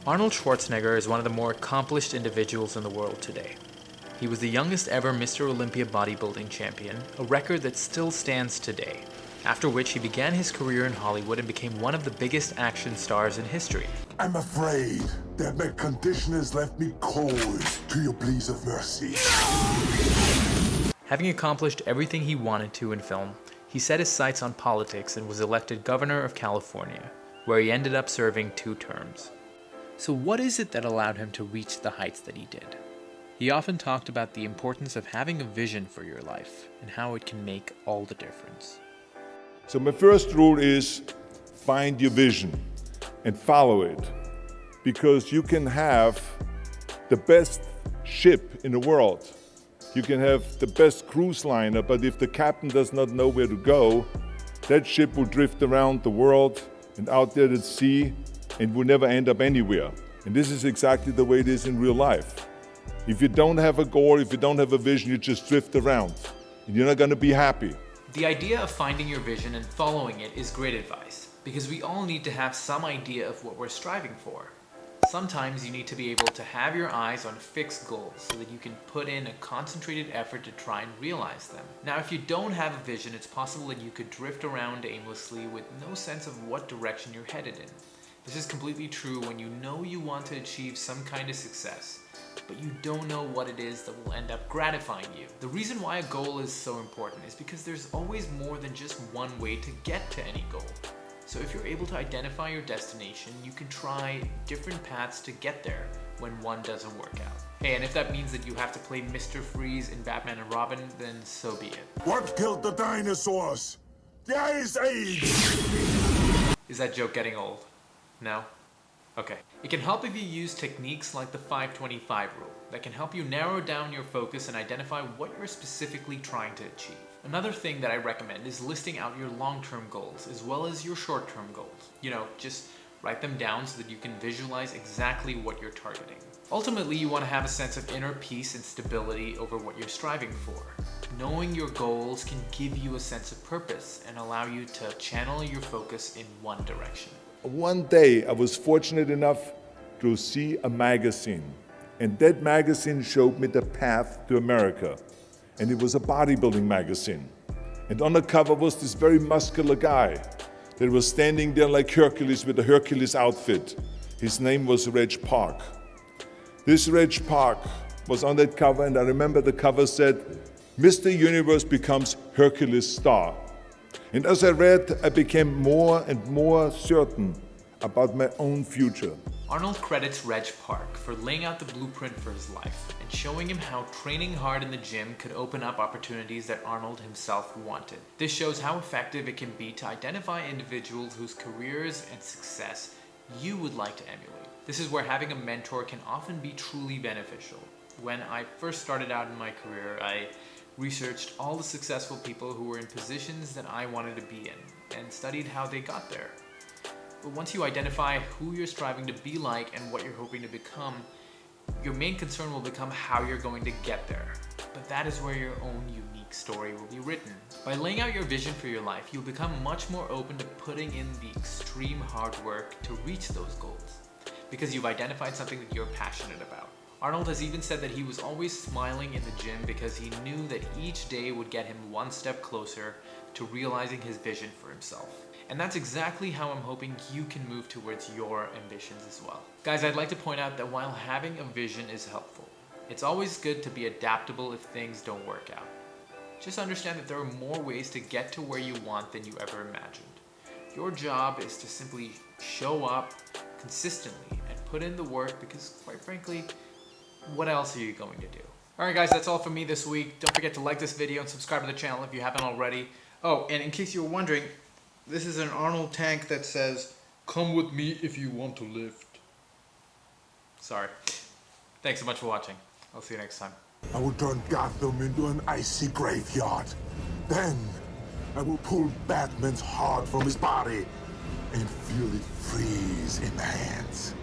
Arnold Schwarzenegger is one of the more accomplished individuals in the world today. He was the youngest ever Mr. Olympia bodybuilding champion, a record that still stands today, after which he began his career in Hollywood and became one of the biggest action stars in history. I'm afraid that my condition has left me cold to your pleas of mercy. Having accomplished everything he wanted to in film, he set his sights on politics and was elected governor of California, where he ended up serving 2 terms. So what is it that allowed him to reach the heights that he did? He often talked about the importance of having a vision for your life and how it can make all the difference. So my first rule is find your vision and follow it, because you can have the best ship in the world. You can have the best cruise liner, but if the captain does not know where to go, that ship will drift around the world and out there at sea and will never end up anywhere. And this is exactly the way it is in real life. If you don't have a goal, if you don't have a vision, you just drift around and you're not going to be happy. The idea of finding your vision and following it is great advice, because we all need to have some idea of what we're striving for. Sometimes you need to be able to have your eyes on fixed goals so that you can put in a concentrated effort to try and realize them. Now, if you don't have a vision, it's possible that you could drift around aimlessly with no sense of what direction you're headed in. This is completely true when you know you want to achieve some kind of success, but you don't know what it is that will end up gratifying you. The reason why a goal is so important is because there's always more than just one way to get to any goal. So if you're able to identify your destination, you can try different paths to get there when one doesn't work out. Hey, and if that means that you have to play Mr. Freeze in Batman and Robin, then so be it. What killed the dinosaurs? The Ice Age! Is that joke getting old? No? Okay. It can help if you use techniques like the 5-25 rule that can help you narrow down your focus and identify what you're specifically trying to achieve. Another thing that I recommend is listing out your long-term goals as well as your short-term goals. Just write them down so that you can visualize exactly what you're targeting. Ultimately, you want to have a sense of inner peace and stability over what you're striving for. Knowing your goals can give you a sense of purpose and allow you to channel your focus in one direction. One day I was fortunate enough to see a magazine, and that magazine showed me the path to America. And it was a bodybuilding magazine. And on the cover was this very muscular guy that was standing there like Hercules with a Hercules outfit. His name was Reg Park. This Reg Park was on that cover, and I remember the cover said, "Mr. Universe becomes Hercules star." And as I read, I became more and more certain about my own future. Arnold credits Reg Park for laying out the blueprint for his life and showing him how training hard in the gym could open up opportunities that Arnold himself wanted. This shows how effective it can be to identify individuals whose careers and success you would like to emulate. This is where having a mentor can often be truly beneficial. When I first started out in my career, I researched all the successful people who were in positions that I wanted to be in and studied how they got there. But once you identify who you're striving to be like and what you're hoping to become, your main concern will become how you're going to get there. But that is where your own unique story will be written. By laying out your vision for your life, you'll become much more open to putting in the extreme hard work to reach those goals, because you've identified something that you're passionate about. Arnold has even said that he was always smiling in the gym because he knew that each day would get him one step closer to realizing his vision for himself. And that's exactly how I'm hoping you can move towards your ambitions as well. Guys, I'd like to point out that while having a vision is helpful, it's always good to be adaptable if things don't work out. Just understand that there are more ways to get to where you want than you ever imagined. Your job is to simply show up consistently and put in the work, because quite frankly, what else are you going to do? Alright guys, that's all from me this week. Don't forget to like this video and subscribe to the channel if you haven't already. Oh, and in case you were wondering, this is an Arnold tank that says, "Come with me if you want to lift." Sorry. Thanks so much for watching. I'll see you next time. I will turn Gotham into an icy graveyard. Then I will pull Batman's heart from his body and feel it freeze in my hands.